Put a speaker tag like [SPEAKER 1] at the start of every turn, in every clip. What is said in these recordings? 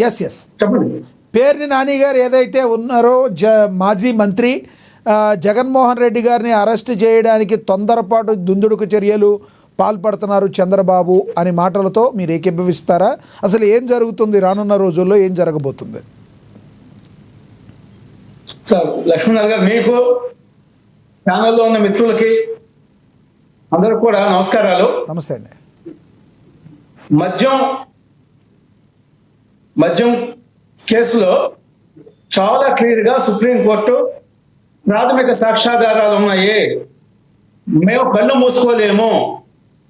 [SPEAKER 1] Yes yes Perni Nani గారు ఏదైతే ఉన్నారో మాజీ మంత్రి జగన్మోహన్ రెడ్డి గారిని అరెస్ట్ చేయడానికి తొందరపాటు దుందుడుకు చర్యలు పాల్పడుతున్నారు చంద్రబాబు అనే మాటలతో మీరు ఏకీభవిస్తారా? అసలు ఏం జరుగుతుంది, రానున్న రోజుల్లో ఏం జరగబోతుంది?
[SPEAKER 2] సార్ లక్ష్మణ్ గారు, మీకు ఛానల్లో ఉన్న మిత్రులకి అందరూ కూడా నమస్కారాలు.
[SPEAKER 1] నమస్తే అండి.
[SPEAKER 2] మద్యం కేసులో చాలా క్లియర్గా సుప్రీంకోర్టు ప్రాథమిక సాక్ష్యాధారాలు ఉన్నాయి, మేము కళ్ళు మూసుకోలేము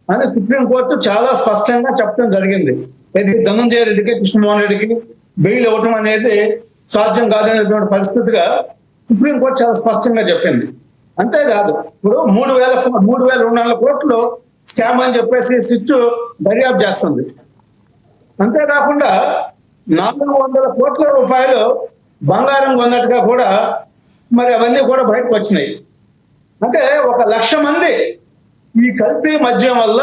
[SPEAKER 2] అని సుప్రీంకోర్టు చాలా స్పష్టంగా చెప్పడం జరిగింది. ఇది ధనంజయ రెడ్డికి, కృష్ణమోహన్ రెడ్డికి బెయిల్ ఇవ్వటం అనేది సాధ్యం కాదనేటువంటి పరిస్థితిగా సుప్రీంకోర్టు చాలా స్పష్టంగా చెప్పింది. అంతేకాదు, ఇప్పుడు 3,200 కోట్లు స్కామ్ అని చెప్పేసి సిట్టు దర్యాప్తు చేస్తుంది. అంతేకాకుండా 400 కోట్ల రూపాయలు బంగారం కొన్నట్టుగా కూడా మరి అవన్నీ కూడా బయటకు వచ్చినాయి. అంటే 1,00,000 మంది ఈ కల్తీ మద్యం వల్ల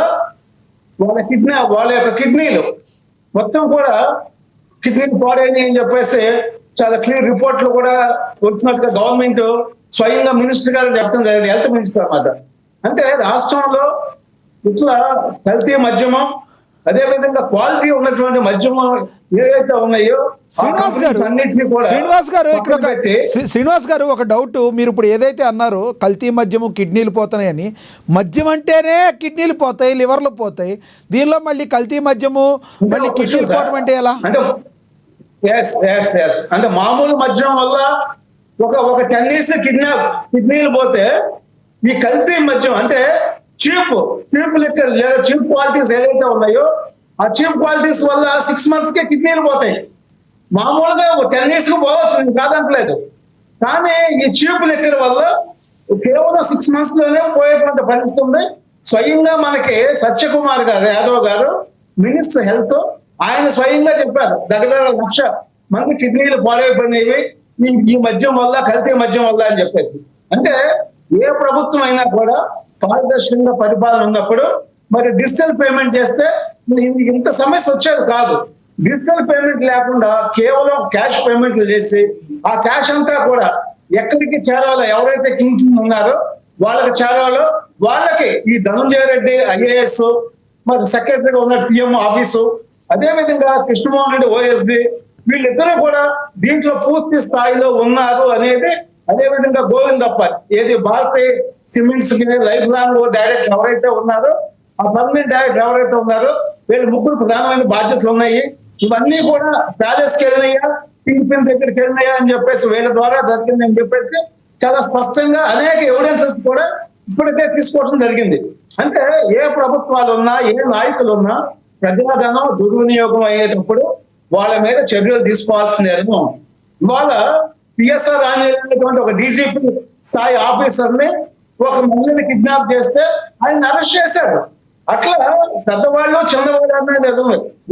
[SPEAKER 2] వాళ్ళ యొక్క కిడ్నీలు మొత్తం కూడా కిడ్నీలు పాడైనాయి అని చెప్పేసి చాలా క్లియర్ రిపోర్ట్లు కూడా వచ్చినట్టుగా గవర్నమెంట్ స్వయంగా మినిస్టర్ గారు చెప్తాం జరిగింది, హెల్త్ మినిస్టర్ అన్నమాట. అంటే రాష్ట్రంలో ఇట్లా కల్తీ మద్యమం, అదే విధంగా క్వాలిటీ ఉన్నటువంటి మద్యమం ఏవైతే ఉన్నాయో
[SPEAKER 1] శ్రీనివాస్ గారు ఒక డౌట్. మీరు ఇప్పుడు ఏదైతే అన్నారో కల్తీ మద్యము కిడ్నీలు పోతాయని, మద్యం అంటేనే కిడ్నీలు పోతాయి, లివర్లు పోతాయి, దీనిలో మళ్ళీ కల్తీ మద్యము మళ్ళీ కిడ్నీలు పోవడం అంటే ఎలా?
[SPEAKER 2] అంటే మామూలు మద్యం వల్ల ఒక 10 years కిడ్నీలు పోతే, ఈ కల్తీ మద్యం అంటే చీప్ లిక్కర్ లేదా చీప్ క్వాలిటీస్ ఏదైతే ఉన్నాయో ఆ చీప్ క్వాలిటీస్ వల్ల 6 months కే కిడ్నీలు పోతాయి. మామూలుగా 10 years కు పోవచ్చు, కాదంటలేదు. కానీ ఈ చీప్ లిక్కర్ వల్ల కేవలం 6 months లోనే పోయేటువంటి పరిస్థితి ఉంది. స్వయంగా మనకి సత్యకుమార్ గారు, యాదవ్ గారు, మినిస్టర్ హెల్త్, ఆయన స్వయంగా చెప్పారు దగ్గర 1,00,000 మంది కిడ్నీలు పాడైపోయినవి ఈ మద్యం వల్ల, కల్తీ మద్యం వల్ల అని చెప్పేసి. అంటే ఏ ప్రభుత్వం అయినా కూడా పారదర్శకంగా పరిపాలన ఉన్నప్పుడు మరి డిజిటల్ పేమెంట్ చేస్తే ఇంత సమస్య వచ్చేది కాదు. డిజిటల్ పేమెంట్ లేకుండా కేవలం క్యాష్ పేమెంట్లు చేసి ఆ క్యాష్ అంతా కూడా ఎక్కడికి చేరాలో, ఎవరైతే కింగ్ ఉన్నారో వాళ్ళకి చేరాలో వాళ్ళకి ఈ ధనంజయ రెడ్డి ఐఏఎస్, మరి సెక్రటరీగా ఉన్న సీఎం ఆఫీసు, అదే విధంగా కృష్ణమోహన్ రెడ్డి ఓఎస్డి, వీళ్ళిద్దరూ కూడా దీంట్లో పూర్తి స్థాయిలో ఉన్నారు అనేది. అదే విధంగా గోవిందప్ప, ఏది భారతీయ సిమెంట్స్ కి లైఫ్ లాంగ్ డైరెక్టర్ ఎవరైతే ఉన్నారో, ఆ పర్మనెంట్ డైరెక్టర్ ఎవరైతే ఉన్నారో, వీళ్ళ ముగ్గురు ప్రధానమైన బాధ్యతలు ఉన్నాయి. ఇవన్నీ కూడా ప్యాలెస్ కి వెళ్ళినాయా, కింగ్ పిన్ దగ్గరికి వెళ్ళినాయా అని చెప్పేసి వీళ్ళ ద్వారా జరిగింది అని చెప్పేసి చాలా స్పష్టంగా అనేక ఎవిడెన్సెస్ కూడా ఇప్పటికే తీసుకోవడం జరిగింది. అంటే ఏ ప్రభుత్వాలు ఉన్నా, ఏ నాయకులు ఉన్నా ప్రజాధనం దుర్వినియోగం అయ్యేటప్పుడు వాళ్ళ మీద చర్యలు తీసుకోవాల్సిందేమో. ఇవాళ పిఎస్ఆర్ అనేటువంటి ఒక డీజీపీ స్థాయి ఆఫీసర్ని ఒక మహిళని కిడ్నాప్ చేస్తే ఆయన అరెస్ట్ చేశారు. అట్లా పెద్దవాళ్ళు చిన్నవాళ్ళు అనేది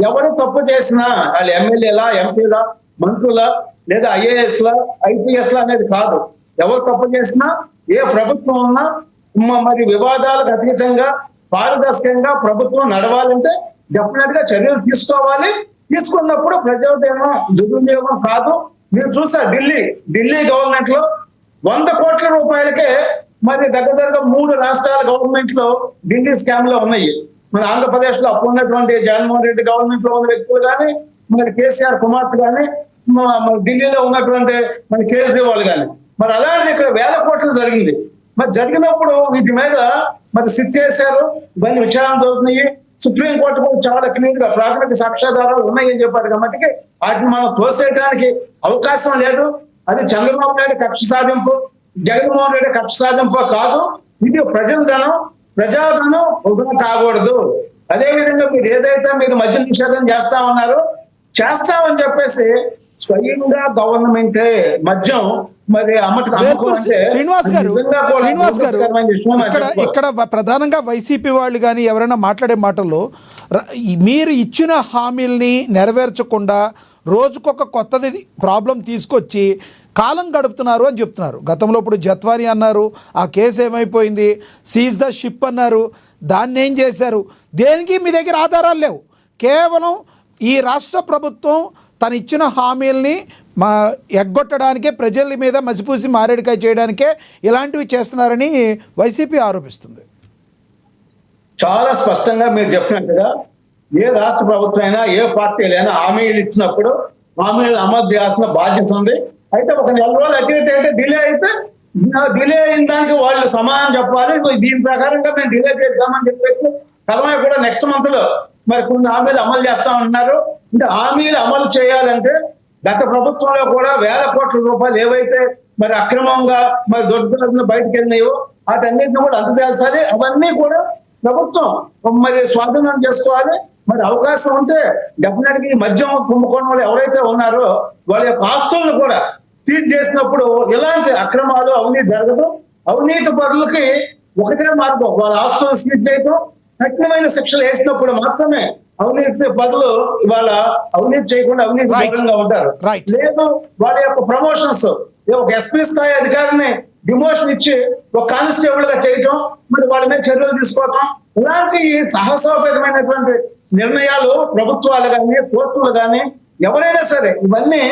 [SPEAKER 2] ఎవరు తప్పు చేసినా, వాళ్ళు ఎమ్మెల్యేలా, ఎంపీలా, మంత్రులా, లేదా ఐఏఎస్లా, ఐపీఎస్లా అనేది కాదు. ఎవరు తప్పు చేసినా, ఏ ప్రభుత్వం ఉన్నా మరి వివాదాలకు అతీతంగా పారదర్శకంగా ప్రభుత్వం నడవాలంటే డెఫినెట్ గా చర్యలు తీసుకోవాలి. తీసుకున్నప్పుడు ప్రజోద్యమం దుర్వినియోగం కాదు. మీరు చూసారు ఢిల్లీ గవర్నమెంట్ లో 100 కోట్ల రూపాయలకే మరి దగ్గర 3 రాష్ట్రాల గవర్నమెంట్ లో ఢిల్లీ స్కామ్ లో ఉన్నాయి. మన ఆంధ్రప్రదేశ్ లో అప్పుడు ఉన్నటువంటి జగన్మోహన్ రెడ్డి గవర్నమెంట్ లో ఉన్న వ్యక్తులు కానీ, మరి కేసీఆర్ కుమార్తె కానీ, ఢిల్లీలో ఉన్నటువంటి మన కేజ్రీవాల్ కానీ, మరి అలాంటి ఇక్కడ 1000 కోట్లు జరిగింది. మరి జరిగినప్పుడు వీటి మీద మరి సిట్ చేశారు, ఇవన్నీ విచారణ జరుగుతున్నాయి. సుప్రీంకోర్టు కూడా చాలా క్లియర్ గా ప్రాథమిక సాక్ష్యాధారాలు ఉన్నాయని చెప్పారు. కాబట్టి వాటిని మనం తోసేయడానికి అవకాశం లేదు. అది చంద్రబాబు నాయుడు కక్ష సాధింపు, జగన్మోహన్ రెడ్డి కక్ష సాధింపు కాదు. ఇది ప్రజాధనం వృధా కాకూడదు. అదే విధంగా మీరు మద్య నిషేధం చేస్తామని చెప్పేసి స్వయంగా గవర్నమెంటే మద్యం మరి
[SPEAKER 1] శ్రీనివాస్ గారు ఇక్కడ ప్రధానంగా వైసీపీ వాళ్ళు కానీ ఎవరైనా మాట్లాడే మాటల్లో మీరు ఇచ్చిన హామీల్ని నెరవేర్చకుండా రోజుకొక కొత్తది ప్రాబ్లం తీసుకొచ్చి కాలం గడుపుతున్నారు అని చెప్తున్నారు. గతంలో ఇప్పుడు జత్వాని అన్నారు, ఆ కేసు ఏమైపోయింది, సీజ్ ద షిప్ అన్నారు, దాన్ని ఏం చేశారు? దేనికి మీ దగ్గర ఆధారాలు లేవు. కేవలం ఈ రాష్ట్ర ప్రభుత్వం తను ఇచ్చిన హామీల్ని ఎగ్గొట్టడానికే, ప్రజల మీద మసిపూసి మారేడుకాయ చేయడానికే ఇలాంటివి చేస్తున్నారని వైసీపీ ఆరోపిస్తుంది.
[SPEAKER 2] చాలా స్పష్టంగా మీరు చెప్పినట్టుగా ఏ రాష్ట్ర ప్రభుత్వం అయినా ఏ పార్టీలైనా హామీలు ఇచ్చినప్పుడు హామీలు అమలు చేయాల్సిన బాధ్యత ఉంది. అయితే ఒక నెల రోజులు అటు అయితే డిలే అయితే డిలే అయిన దానికి వాళ్ళు సమాధానం చెప్పాలి. దీని ప్రకారంగా మేము డిలే చేస్తామని చెప్పేసి కలమే కూడా నెక్స్ట్ మంత్ లో మరి కొన్ని హామీలు అమలు చేస్తామన్నారు. అంటే హామీలు అమలు చేయాలంటే గత ప్రభుత్వంలో కూడా వేల కోట్ల రూపాయలు ఏవైతే మరి అక్రమంగా మరి దొడ్డుతున్న బయటకు వెళ్ళినాయో వాటన్నిటిని కూడా అందజేయాల్సాలి. అవన్నీ కూడా ప్రభుత్వం మరి స్వాధీనం చేసుకోవాలి. మరి అవకాశం ఉంటే డెఫినెట్ గా ఈ మద్యం కుంభకోణం వాళ్ళు ఎవరైతే ఉన్నారో వాళ్ళ యొక్క ఆస్తులను కూడా సీజ్ చేసినప్పుడు ఇలాంటి అక్రమాలు అవినీతి జరగదు. అవినీతి పరులకి ఒకటే మార్గం, వాళ్ళ ఆస్తులను సీజ్ చేయడం, కఠినమైన శిక్షలు వేసినప్పుడు మాత్రమే అవినీతి బదులు ఇవాళ అవినీతి చేయకుండా అవినీతి దూరంగా ఉంటారు. లేదు వాళ్ళ యొక్క ప్రమోషన్స్, ఒక ఎస్పీ స్థాయి అధికారిని డిమోషన్ ఇచ్చి ఒక కానిస్టేబుల్ గా చేయటం, మరి వాళ్ళ మీద చర్యలు తీసుకోవటం, ఇలాంటి సాహసోపేతమైనటువంటి నిర్ణయాలు ప్రభుత్వాలు కానీ కోర్టులు కానీ ఎవరైనా సరే ఇవన్నీ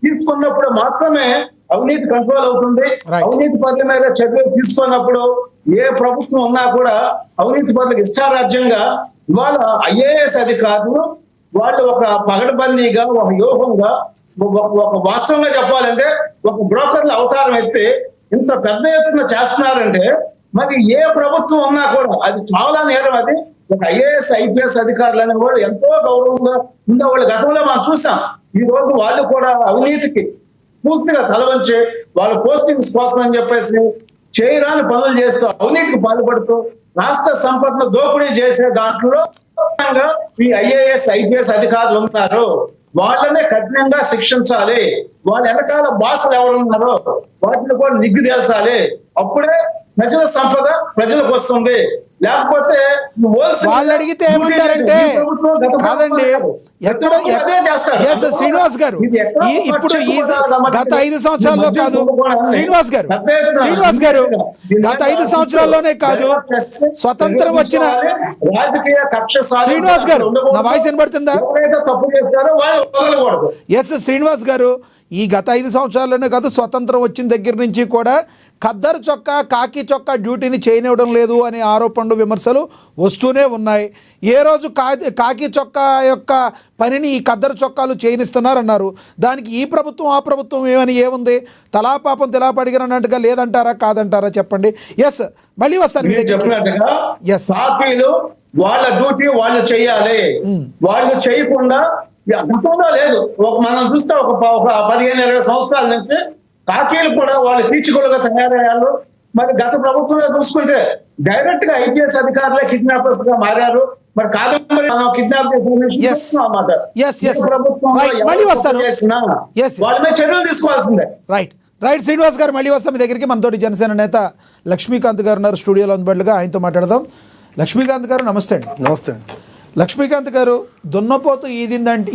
[SPEAKER 2] తీసుకున్నప్పుడు మాత్రమే అవినీతి కంట్రోల్ అవుతుంది. అవినీతి పనుల మీద చర్యలు తీసుకున్నప్పుడు ఏ ప్రభుత్వం ఉన్నా కూడా అవినీతి పనులకు ఇష్టారాజ్యంగా ఇవాళ ఐఏఎస్ అధికారులు వాళ్ళు ఒక పగడబందీగా, ఒక వ్యూహంగా, ఒక వాస్తవంగా చెప్పాలంటే ఒక బ్రోకర్ల అవతారం ఎత్తి ఇంత పెద్ద ఎత్తున చేస్తున్నారంటే మరి ఏ ప్రభుత్వం ఉన్నా కూడా అది చాలా నేరం. అది ఒక ఐఏఎస్ ఐపీఎస్ అధికారులు అనే వాళ్ళు ఎంతో గౌరవంగా ఉండేవాళ్ళు గతంలో మనం చూసాం. ఈ రోజు వాళ్ళు కూడా అవినీతికి పూర్తిగా తలవంచి వాళ్ళ పోస్టింగ్స్ కోసం అని చెప్పేసి చేయరాని పనులు చేస్తూ అవినీతికి పాల్పడుతూ రాష్ట్ర సంపదను దోపిడీ చేసే దాంట్లో ఈ ఐఏఎస్ ఐపీఎస్ అధికారులు ఉన్నారు. వాళ్ళనే కఠినంగా శిక్షించాలి. వాళ్ళ వెనకాల బాసులు ఎవరున్నారో వాటిని కూడా నిగ్గు తేల్చాలి. అప్పుడే ప్రజల సంపద ప్రజలకు వస్తుంది. లేకపోతే
[SPEAKER 1] వాళ్ళు అడిగితే ఏమంటారంటే కాదండి, ఎక్కడ శ్రీనివాస్ గారు ఇప్పుడు గత 5 సంవత్సరాల్లో కాదు, శ్రీనివాస్ గారు గత 5 సంవత్సరాల్లోనే కాదు, స్వతంత్రం వచ్చిన
[SPEAKER 2] రాజకీయ కక్ష
[SPEAKER 1] శ్రీనివాస్ గారు, నా వాయిస్ వినబడుతుందా?
[SPEAKER 2] తప్పు చేస్తారో వాళ్ళు వదలకూడదు.
[SPEAKER 1] ఎస్ శ్రీనివాస్ గారు, ఈ గత 5 సంవత్సరాల్లోనే కాదు, స్వతంత్రం వచ్చిన దగ్గర నుంచి కూడా ఖద్దరు చొక్కా, కాకి చొక్కా డ్యూటీని చేయనివ్వడం లేదు అనే ఆరోపణలు, విమర్శలు వస్తూనే ఉన్నాయి. ఏ రోజు కాకి చొక్కా యొక్క పనిని ఈ ఖద్దరు చొక్కాలు చేయనిస్తున్నారన్నారు. దానికి ఈ ప్రభుత్వం ఆ ప్రభుత్వం ఏముంది? తలాపాపం తెలాపడిగినట్టుగా లేదంటారా కాదంటారా చెప్పండి. ఎస్ మళ్ళీ వస్తాను.
[SPEAKER 2] సాకీలు వాళ్ళ డ్యూటీ వాళ్ళు చేయాలి. వాళ్ళు చేయకుండా గతంలో లేదు. మనం చూస్తే ఒక 15-20 సంవత్సరాల నుంచి కాకీలు కూడా వాళ్ళు కీచుకులుగా తయారయ్యారు. మరి గత ప్రభుత్వంలో చూసుకుంటే డైరెక్ట్ గా ఐపీఎస్ అధికారులే కిడ్నాపర్స్ గా మారారు. మరి కాదంబరి కిడ్నాప్ చేసిన వాళ్ళ మీద చర్యలు తీసుకోవాల్సిందే.
[SPEAKER 1] రైట్ శ్రీనివాస్ గారు, మళ్ళీ వస్తాం మీ దగ్గరికి. మనతోటి జనసేన నేత లక్ష్మీకాంత్ గారు ఉన్నారు స్టూడియోలో అందుబాటుగా, ఆయనతో మాట్లాడదాం. లక్ష్మీకాంత్ గారు నమస్తే అండి.
[SPEAKER 3] నమస్తే అండి.
[SPEAKER 1] లక్ష్మీకాంత్ గారు, దున్నపోతు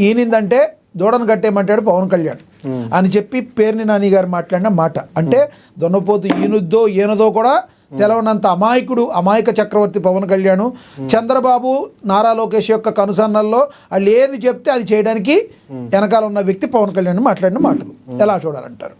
[SPEAKER 1] ఈనిందంటే దూడను కట్టేయమంటాడు పవన్ కళ్యాణ్ అని చెప్పి పేర్ని నాని గారు మాట్లాడిన మాట. అంటే దున్నపోతు ఈనుద్దో ఈనదో కూడా తెలవనంత అమాయక చక్రవర్తి పవన్ కళ్యాణ్. చంద్రబాబు, నారా లోకేష్ యొక్క కనుసన్నల్లో వాళ్ళు ఏది చెప్తే అది చేయడానికి వెనకాల ఉన్న వ్యక్తి పవన్ కళ్యాణ్ మాట్లాడిన మాటలు ఎలా చూడాలంటారు?